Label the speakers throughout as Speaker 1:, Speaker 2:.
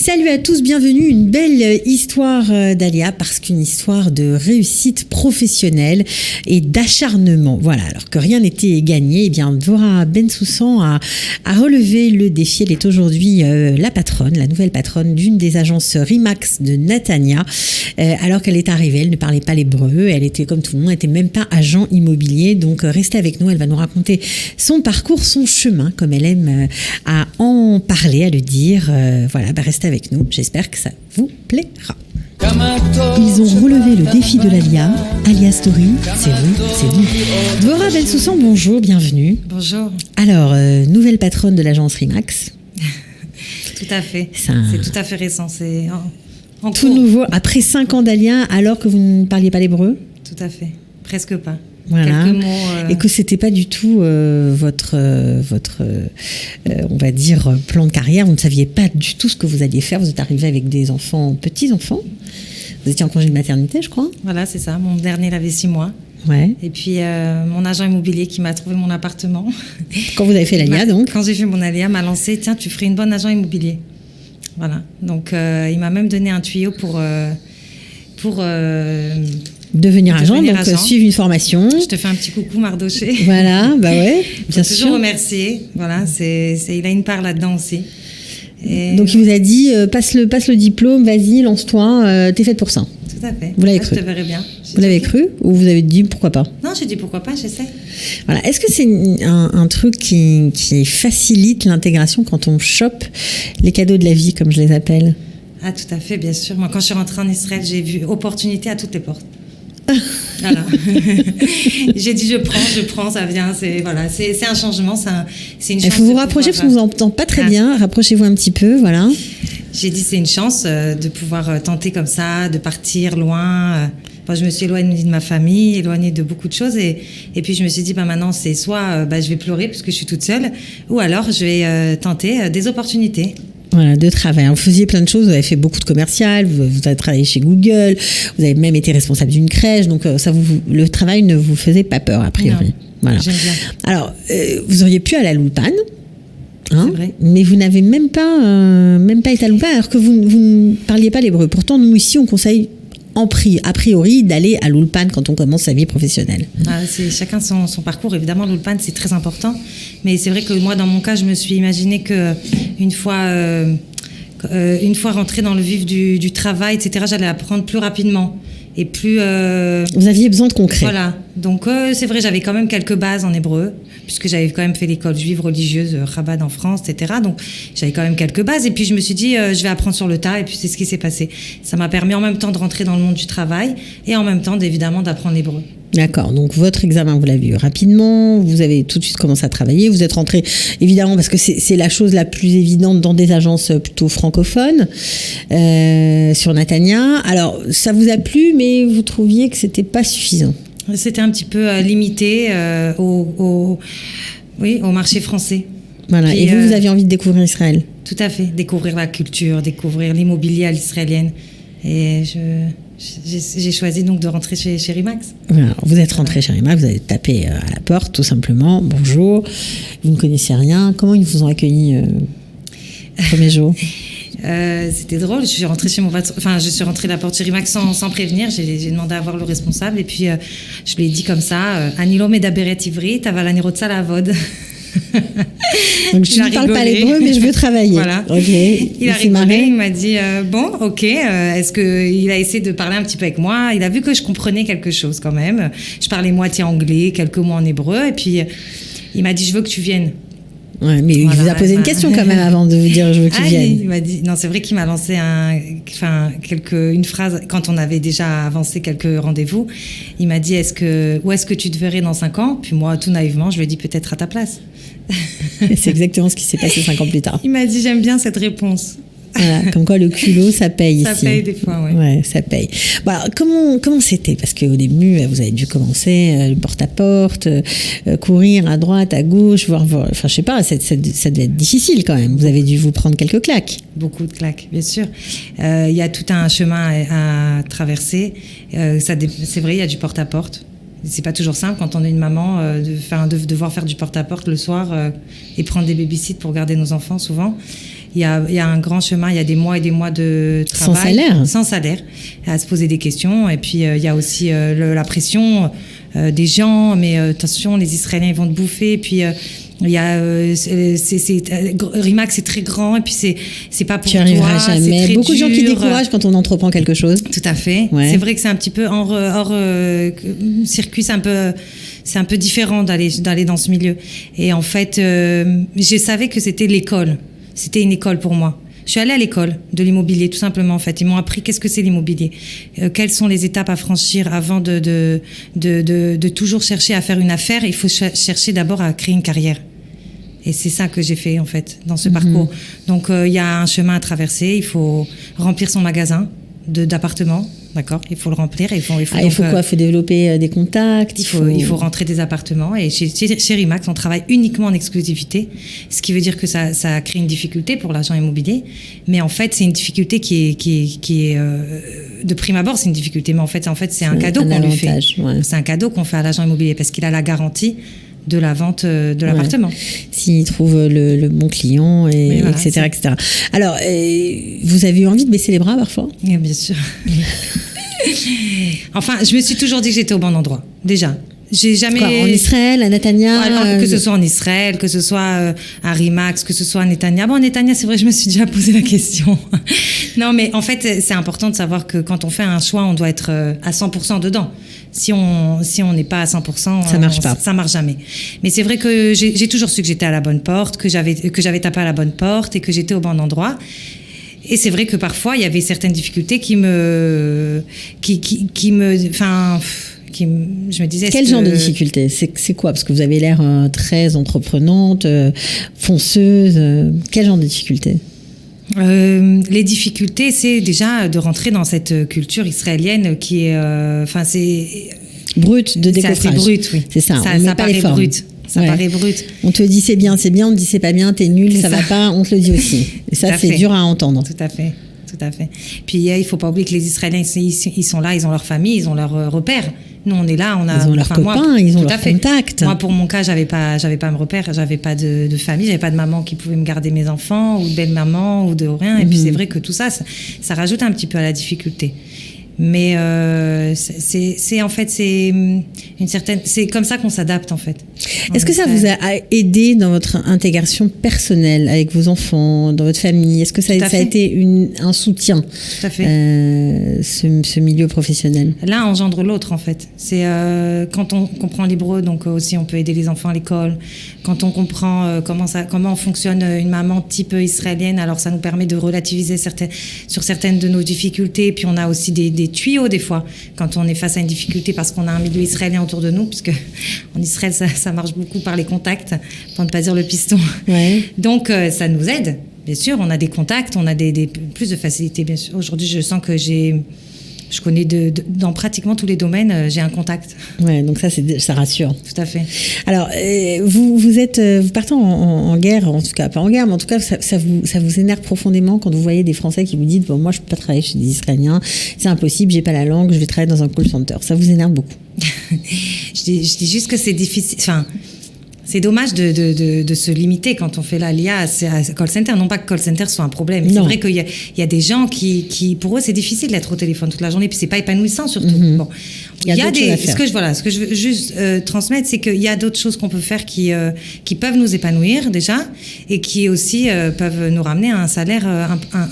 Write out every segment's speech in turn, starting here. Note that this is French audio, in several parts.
Speaker 1: Salut à tous, bienvenue. Une belle histoire d'Alia, parce qu'une histoire de réussite professionnelle et d'acharnement. Voilà, alors que rien n'était gagné, eh bien Dvora Bensoussan a relevé le défi. Elle est aujourd'hui la nouvelle patronne d'une des agences Remax de Netanya. Alors qu'elle est arrivée, elle ne parlait pas l'hébreu, elle était comme tout le monde, elle n'était même pas agent immobilier. Donc restez avec nous, elle va nous raconter son parcours, son chemin, comme elle aime à en parler, à le dire. Voilà, restez avec nous, j'espère que ça vous plaira. Ils ont relevé le défi de l'Alia. Alia Story, c'est vous. Dvora Bensoussan, bonjour, bienvenue.
Speaker 2: Bonjour.
Speaker 1: Alors, nouvelle patronne de l'agence Remax.
Speaker 2: Tout à fait. C'est tout à fait récent. C'est en
Speaker 1: tout
Speaker 2: cours.
Speaker 1: Nouveau, après 5 ans d'Alia, alors que vous ne parliez pas l'hébreu.
Speaker 2: Tout à fait. Presque pas.
Speaker 1: Voilà.
Speaker 2: Quelques mots.
Speaker 1: Et que c'était pas du tout votre on va dire, plan de carrière. Vous ne saviez pas du tout ce que vous alliez faire. Vous êtes arrivé avec des petits-enfants. Vous étiez en congé de maternité, je crois.
Speaker 2: Voilà, c'est ça. Mon dernier, il avait 6 mois.
Speaker 1: Ouais.
Speaker 2: Et puis, mon agent immobilier qui m'a trouvé mon appartement.
Speaker 1: Quand vous avez fait l'Alia, donc.
Speaker 2: Quand j'ai fait mon Alia, m'a lancé, tiens, tu ferais une bonne agent immobilier. Voilà. Donc, il m'a même donné un tuyau pour
Speaker 1: devenir agent, donc suivre une formation.
Speaker 2: Je te fais un petit coucou, Mardoché.
Speaker 1: Voilà, bah ouais, bien sûr.
Speaker 2: Toujours remercier. Voilà, il a une part là-dedans aussi. Et
Speaker 1: donc il vous a dit, passe le diplôme, vas-y, lance-toi, t'es faite pour ça.
Speaker 2: Tout à fait.
Speaker 1: Vous l'avez cru.
Speaker 2: Je te verrai bien.
Speaker 1: Vous l'avez cru ou vous avez dit pourquoi pas?
Speaker 2: Non, j'ai dit pourquoi pas, j'essaie.
Speaker 1: Voilà. Est-ce que c'est un truc qui facilite l'intégration quand on chope les cadeaux de la vie, comme je les appelle?
Speaker 2: Ah, tout à fait, bien sûr. Moi, quand je suis rentrée en Israël, j'ai vu opportunité à toutes les portes. Voilà. J'ai dit je prends, ça vient. C'est un changement, c'est une chance.
Speaker 1: Il faut vous rapprocher parce qu'on vous entend pas très bien. Rapprochez-vous un petit peu, voilà.
Speaker 2: J'ai dit c'est une chance de pouvoir tenter comme ça, de partir loin. Je me suis éloignée de ma famille, éloignée de beaucoup de choses, et puis je me suis dit maintenant c'est soit je vais pleurer parce que je suis toute seule, ou alors je vais tenter des opportunités.
Speaker 1: Voilà, de travail. Vous faisiez plein de choses, vous avez fait beaucoup de commercial, vous avez travaillé chez Google, vous avez même été responsable d'une crèche, donc le travail ne vous faisait pas peur, a priori.
Speaker 2: Non,
Speaker 1: voilà.
Speaker 2: J'aime bien.
Speaker 1: Alors, vous auriez pu aller à l'Ulpan,
Speaker 2: c'est vrai.
Speaker 1: Mais vous n'avez même pas été à l'Ulpan, alors que vous ne parliez pas l'hébreu. Pourtant, nous ici, on conseille a priori d'aller à l'Ulpan quand on commence sa vie professionnelle.
Speaker 2: C'est chacun son parcours. Évidemment, l'Ulpan, c'est très important. Mais c'est vrai que moi, dans mon cas, je me suis imaginé qu'une fois rentrée dans le vif du travail, etc., j'allais apprendre plus rapidement. Et plus...
Speaker 1: Vous aviez besoin de concret.
Speaker 2: Voilà. Donc, c'est vrai, j'avais quand même quelques bases en hébreu, puisque j'avais quand même fait l'école juive religieuse Chabad en France, etc. Donc, j'avais quand même quelques bases. Et puis, je me suis dit, je vais apprendre sur le tas. Et puis, c'est ce qui s'est passé. Ça m'a permis en même temps de rentrer dans le monde du travail et en même temps, évidemment, d'apprendre l'hébreu.
Speaker 1: D'accord, donc votre examen, vous l'avez eu rapidement, vous avez tout de suite commencé à travailler, vous êtes rentré, évidemment, parce que c'est la chose la plus évidente dans des agences plutôt francophones, sur Netanya. Alors, ça vous a plu, mais vous trouviez que c'était pas suffisant?
Speaker 2: C'était un petit peu limité au marché français.
Speaker 1: Voilà, et vous aviez envie de découvrir Israël?
Speaker 2: Tout à fait, découvrir la culture, découvrir l'immobilier à l'israélienne. Et j'ai choisi donc de rentrer chez Remax.
Speaker 1: Voilà, vous êtes rentré chez Remax, vous avez tapé à la porte tout simplement. Bonjour, vous ne connaissez rien. Comment ils vous ont accueilli premier jour?
Speaker 2: C'était drôle. Je suis rentrée je suis rentrée à la porte chez Remax sans prévenir. J'ai demandé à voir le responsable et puis je lui ai dit comme ça Anilo medaberet ivrit, aval ani rotza la'avod.
Speaker 1: Donc je ne parle pas l'hébreu, mais je veux travailler.
Speaker 2: Voilà.
Speaker 1: Okay.
Speaker 2: Il a rigolé, il m'a dit bon, ok. Est-ce que il a essayé de parler un petit peu avec moi? Il a vu que je comprenais quelque chose quand même. Je parlais moitié anglais, quelques mots en hébreu, et puis il m'a dit je veux que tu viennes.
Speaker 1: Ouais, mais il vous a posé une question quand même avant de vous dire je veux que tu viennes.
Speaker 2: Il m'a dit non, c'est vrai qu'il m'a lancé une phrase quand on avait déjà avancé quelques rendez-vous. Il m'a dit où est-ce que tu te verrais dans 5 ans? Puis moi, tout naïvement, je lui ai dit peut-être à ta place.
Speaker 1: C'est exactement ce qui s'est passé 5 ans plus tard.
Speaker 2: Il m'a dit j'aime bien cette réponse.
Speaker 1: Voilà, comme quoi le culot, ça paye ici.
Speaker 2: Ça paye des fois, oui.
Speaker 1: Ouais, ça paye. Bon, alors, comment c'était? Parce qu'au début, vous avez dû commencer le porte-à-porte, courir à droite, à gauche, enfin, je sais pas, ça devait être difficile quand même. Vous avez dû vous prendre quelques claques.
Speaker 2: Beaucoup de claques, bien sûr. Il y a tout un chemin à traverser. C'est vrai, il y a du porte-à-porte. C'est pas toujours simple quand on est une maman de devoir faire du porte-à-porte le soir et prendre des baby-sit pour garder nos enfants souvent. il y a un grand chemin, il y a des mois et des mois de travail. Sans salaire, à se poser des questions. Et puis, il y a aussi la pression des gens, mais attention, les Israéliens, ils vont te bouffer. Et puis, il y a Rimac, c'est très grand, et puis c'est pas pour toi. Tu arriveras jamais.
Speaker 1: Beaucoup de gens qui découragent quand on entreprend quelque chose.
Speaker 2: Tout à fait. Ouais. C'est vrai que c'est un petit peu hors circuit, c'est un peu différent d'aller dans ce milieu. Et en fait, je savais que c'était l'école. C'était une école pour moi. Je suis allée à l'école de l'immobilier, tout simplement, en fait. Ils m'ont appris qu'est-ce que c'est l'immobilier, quelles sont les étapes à franchir avant de toujours chercher à faire une affaire. Il faut chercher d'abord à créer une carrière. Et c'est ça que j'ai fait, en fait, dans ce parcours. Donc, il y a un chemin à traverser. Il faut remplir son magasin d'appartements. D'accord, il faut le remplir. Il faut quoi ? Il
Speaker 1: faut développer des contacts.
Speaker 2: Il faut rentrer des appartements. Et chez Rimax, on travaille uniquement en exclusivité, ce qui veut dire que ça crée une difficulté pour l'agent immobilier. Mais en fait, c'est une difficulté qui est de prime abord, c'est une difficulté. Mais en fait, c'est un cadeau qu'on lui fait. Ouais. C'est un cadeau qu'on fait à l'agent immobilier parce qu'il a la garantie de la vente de l'appartement.
Speaker 1: S'il trouve le bon client, etc., etc. Alors, vous avez eu envie de baisser les bras parfois ?
Speaker 2: Bien sûr. Enfin, je me suis toujours dit que j'étais au bon endroit, déjà. J'ai jamais...
Speaker 1: Quoi, en Israël, à Netanya
Speaker 2: que ce soit en Israël, que ce soit à Rimax, que ce soit à Netanya. Bon, Netanya, c'est vrai, je me suis déjà posé la question. Non, mais en fait, c'est important de savoir que quand on fait un choix, on doit être à 100% dedans. Si on n'est pas à 100%,
Speaker 1: ça marche pas.
Speaker 2: Ça marche jamais. Mais c'est vrai que j'ai toujours su que j'étais à la bonne porte, que j'avais tapé à la bonne porte et que j'étais au bon endroit. Et c'est vrai que parfois, il y avait certaines difficultés je me disais...
Speaker 1: Quel genre de difficultés ? C'est quoi ? Parce que vous avez l'air très entreprenante, fonceuse. Quel genre de difficultés ?
Speaker 2: Les difficultés, c'est déjà de rentrer dans cette culture israélienne qui est... c'est...
Speaker 1: brute de décoffrage.
Speaker 2: C'est assez brut, oui.
Speaker 1: C'est ça,
Speaker 2: ça paraît brut. Ça paraît brut.
Speaker 1: On te dit c'est bien, on te dit c'est pas bien, t'es nul, ça va pas, on te le dit aussi. Et ça, c'est dur à entendre.
Speaker 2: Tout à fait. Puis il faut pas oublier que les Israéliens, ils sont là, ils ont leur famille, ils ont leurs repères. Nous, on est là,
Speaker 1: ils ont leurs copains, ils ont leurs contacts.
Speaker 2: Moi, pour mon cas, j'avais pas un repère, j'avais pas de famille, j'avais pas de maman qui pouvait me garder mes enfants, ou de belle-maman, ou de rien. Et puis c'est vrai que tout ça rajoute un petit peu à la difficulté. Mais c'est comme ça qu'on s'adapte, en fait.
Speaker 1: Est-ce que ça vous a aidé dans votre intégration personnelle avec vos enfants, dans votre famille ? Est-ce que ça a été un soutien ?
Speaker 2: Tout à fait.
Speaker 1: Ce milieu professionnel.
Speaker 2: L'un engendre l'autre, en fait. C'est quand on comprend l'hébreu, donc aussi on peut aider les enfants à l'école. Quand on comprend comment fonctionne une maman type israélienne, alors ça nous permet de relativiser sur certaines de nos difficultés. Puis on a aussi des tuyaux des fois quand on est face à une difficulté parce qu'on a un milieu israélien autour de nous, puisque en Israël ça marche beaucoup par les contacts, pour ne pas dire le piston. Ouais. Donc ça nous aide, bien sûr. On a des contacts, on a plus de facilité, bien sûr. Aujourd'hui, je sens que je connais dans pratiquement tous les domaines, j'ai un contact.
Speaker 1: Ouais, donc ça rassure.
Speaker 2: Tout à fait.
Speaker 1: Alors, vous partez en guerre, en tout cas, pas en guerre, mais en tout cas, ça vous énerve profondément quand vous voyez des Français qui vous disent « Bon, moi, je peux pas travailler chez des Israéliens, c'est impossible, j'ai pas la langue, je vais travailler dans un call center ». Ça vous énerve beaucoup ?
Speaker 2: Je dis juste que c'est difficile... Enfin, c'est dommage de se limiter quand on fait l'IA à call center. Non pas que call center soit un problème. C'est vrai qu'il y a des gens qui, pour eux, c'est difficile d'être au téléphone toute la journée, puis c'est pas épanouissant surtout. Bon, il y a ce que je veux juste transmettre, c'est qu'il y a d'autres choses qu'on peut faire qui peuvent nous épanouir déjà, et qui aussi peuvent nous ramener à un salaire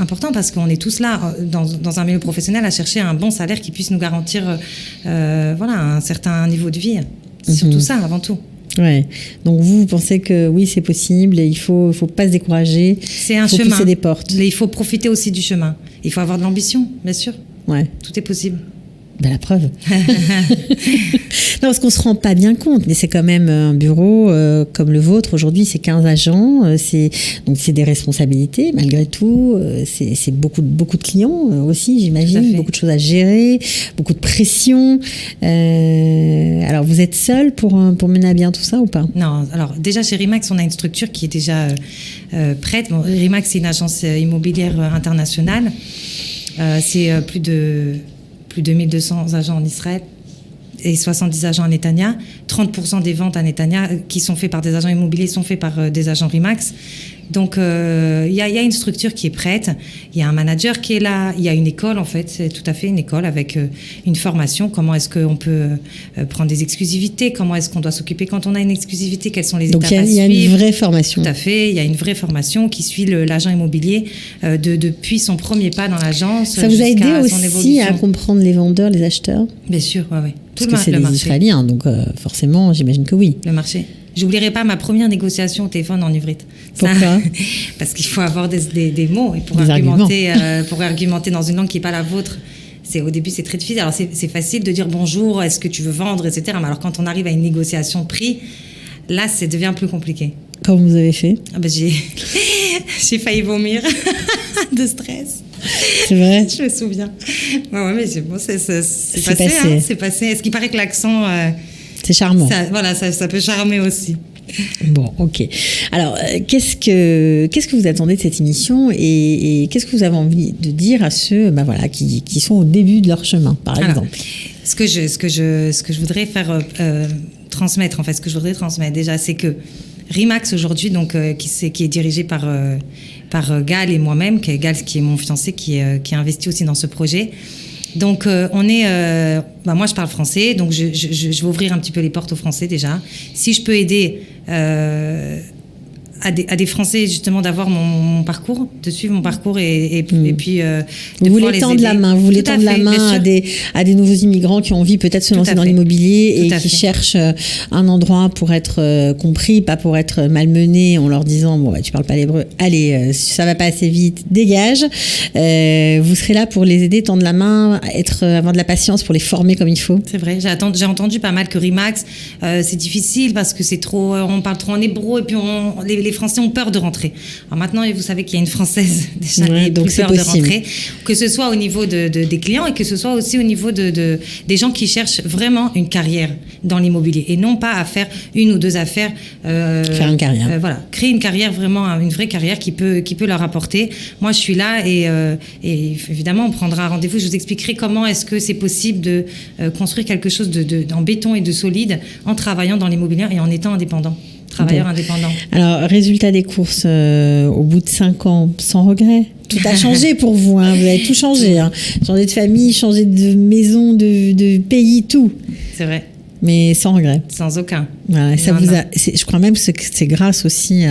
Speaker 2: important, parce qu'on est tous là dans un milieu professionnel à chercher un bon salaire qui puisse nous garantir un certain niveau de vie. C'est surtout ça avant tout.
Speaker 1: Ouais. Donc vous pensez que oui, c'est possible et il faut pas se décourager.
Speaker 2: C'est un chemin. Il faut pousser des portes. Mais il faut profiter aussi du chemin. Il faut avoir de l'ambition, bien sûr. Ouais. Tout est possible.
Speaker 1: Ben, la preuve. Non, parce qu'on se rend pas bien compte, mais c'est quand même un bureau comme le vôtre. Aujourd'hui, c'est 15 agents, donc c'est des responsabilités malgré tout. C'est beaucoup de clients aussi, j'imagine, beaucoup de choses à gérer, beaucoup de pression. Alors, vous êtes seul pour mener à bien tout ça ou pas ?
Speaker 2: Non. Alors déjà chez Rimax, on a une structure qui est déjà prête. Bon, Rimax, c'est une agence immobilière internationale. C'est plus de 1200 agents en Israël et 70 agents à Netanya. 30% des ventes à Netanya qui sont faites par des agents immobiliers sont faites par des agents Rimax. Donc, il y a une structure qui est prête, il y a un manager qui est là, il y a une école en fait, c'est tout à fait une école avec une formation. Comment est-ce qu'on peut prendre des exclusivités, comment est-ce qu'on doit s'occuper quand on a une exclusivité, quelles sont les étapes à suivre.
Speaker 1: Donc il y a une vraie formation.
Speaker 2: Tout à fait, il y a une vraie formation qui suit l'agent immobilier depuis son premier pas dans l'agence.
Speaker 1: Ça vous a aidé aussi à comprendre les vendeurs, les acheteurs?
Speaker 2: Bien sûr, oui.
Speaker 1: Parce que c'est des Israéliens, donc forcément, j'imagine que oui.
Speaker 2: Le marché. J'oublierai pas ma première négociation au téléphone en ivrite.
Speaker 1: Pourquoi?
Speaker 2: Parce qu'il faut avoir des mots et pour argumenter dans une langue qui n'est pas la vôtre. Au début, c'est très difficile. Alors, c'est facile de dire bonjour, est-ce que tu veux vendre, etc. Mais alors, quand on arrive à une négociation de prix, là, ça devient plus compliqué.
Speaker 1: Comment vous avez fait?
Speaker 2: J'ai failli vomir de stress.
Speaker 1: C'est vrai?
Speaker 2: Je me souviens. Ouais, mais c'est bon, c'est passé. Hein, c'est passé. Est-ce qu'il paraît que l'accent...
Speaker 1: c'est charmant.
Speaker 2: Ça peut charmer aussi.
Speaker 1: Bon, ok. Alors, qu'est-ce que vous attendez de cette émission et qu'est-ce que vous avez envie de dire à ceux qui sont au début de leur chemin, par exemple?
Speaker 2: Ce que je voudrais faire transmettre, en fait, ce que je voudrais transmettre déjà, c'est que Rimax aujourd'hui, donc qui est dirigé par Gal et moi-même, Gal qui est mon fiancé, qui a investi aussi dans ce projet. Donc on est, moi je parle français, donc je vais ouvrir un petit peu les portes aux Français déjà. Si je peux aider à des Français justement d'avoir mon parcours, de suivre mon parcours et puis
Speaker 1: vous voulez tendre la main, vous voulez tendre la main à des nouveaux immigrants qui ont envie peut-être se lancer dans l'immobilier et qui cherchent un endroit pour être compris, pas pour être malmenés en leur disant tu parles pas l'hébreu, allez ça va pas assez vite, dégage. Vous serez là pour les aider, tendre la main, avoir de la patience pour les former comme il faut.
Speaker 2: C'est vrai, j'ai entendu pas mal que Rimax c'est difficile parce que c'est trop, on parle trop en hébreu et puis les Français ont peur de rentrer. Alors maintenant, vous savez qu'il y a une Française déjà qui a plus peur de rentrer, que ce soit au niveau des clients et que ce soit aussi au niveau des gens qui cherchent vraiment une carrière dans l'immobilier et non pas à faire une ou deux affaires.
Speaker 1: Faire une carrière.
Speaker 2: Créer une carrière, vraiment une vraie carrière qui peut leur apporter. Moi, je suis là et évidemment, on prendra rendez-vous. Je vous expliquerai comment est-ce que c'est possible de construire quelque chose en béton et de solide en travaillant dans l'immobilier et en étant indépendant. Travailleur indépendant. Alors,
Speaker 1: résultat des courses, au bout de 5 ans, sans regret. Tout a changé pour vous, hein. Vous avez tout changé. Hein. Changé de famille, changé de maison, de pays, tout.
Speaker 2: C'est vrai.
Speaker 1: Mais sans regret.
Speaker 2: Sans aucun.
Speaker 1: Voilà, je crois même que c'est grâce aussi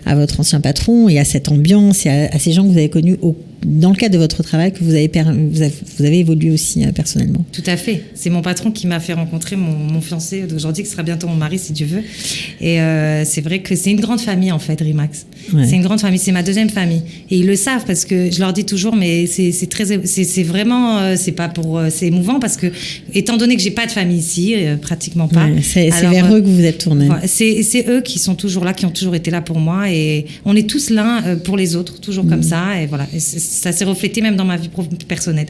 Speaker 1: à votre ancien patron et à cette ambiance et à ces gens que vous avez connus dans le cadre de votre travail que vous avez évolué aussi personnellement.
Speaker 2: Tout à fait. C'est mon patron qui m'a fait rencontrer mon fiancé d'aujourd'hui, qui sera bientôt mon mari si Dieu veut. Et c'est vrai que c'est une grande famille en fait, Rimax. Ouais. C'est une grande famille, c'est ma deuxième famille. Et ils le savent parce que je leur dis toujours, mais c'est vraiment, c'est émouvant parce que étant donné que j'ai pas de famille ici, pratiquement pas. Ouais,
Speaker 1: c'est vers eux que vous vous êtes tournés.
Speaker 2: C'est eux qui sont toujours là, qui ont toujours été là pour moi et on est tous l'un pour les autres, toujours comme ça. Et voilà. Et ça s'est reflété même dans ma vie personnelle.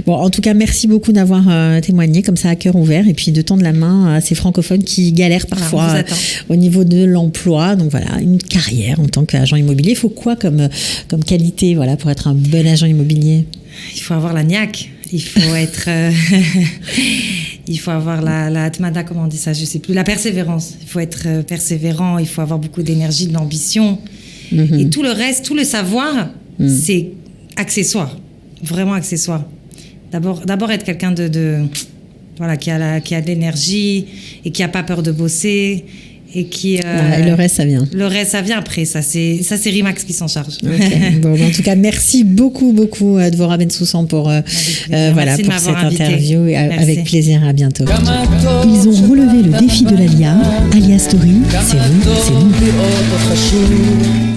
Speaker 1: Bon, en tout cas, merci beaucoup d'avoir témoigné comme ça à cœur ouvert et puis de tendre la main à ces francophones qui galèrent parfois au niveau de l'emploi. Donc voilà, une carrière en tant qu'agent immobilier. Il faut quoi comme qualité pour être un bon agent immobilier?
Speaker 2: Il faut avoir la niaque. Il faut être... il faut avoir la atmada, comment on dit ça? Je sais plus. La persévérance. Il faut être persévérant. Il faut avoir beaucoup d'énergie, de l'ambition. Et tout le reste, tout le savoir... c'est accessoire, vraiment accessoire. D'abord être quelqu'un qui a de l'énergie et qui a pas peur de bosser et qui
Speaker 1: et le reste ça vient.
Speaker 2: Le reste ça vient après, ça c'est Rimax qui s'en charge.
Speaker 1: Okay. Bon, en tout cas merci beaucoup Dvorah Ben-Soussan pour cette interview et avec plaisir, à bientôt.
Speaker 3: Ils ont relevé le défi de l'ALIA Story, c'est vous, c'est nous.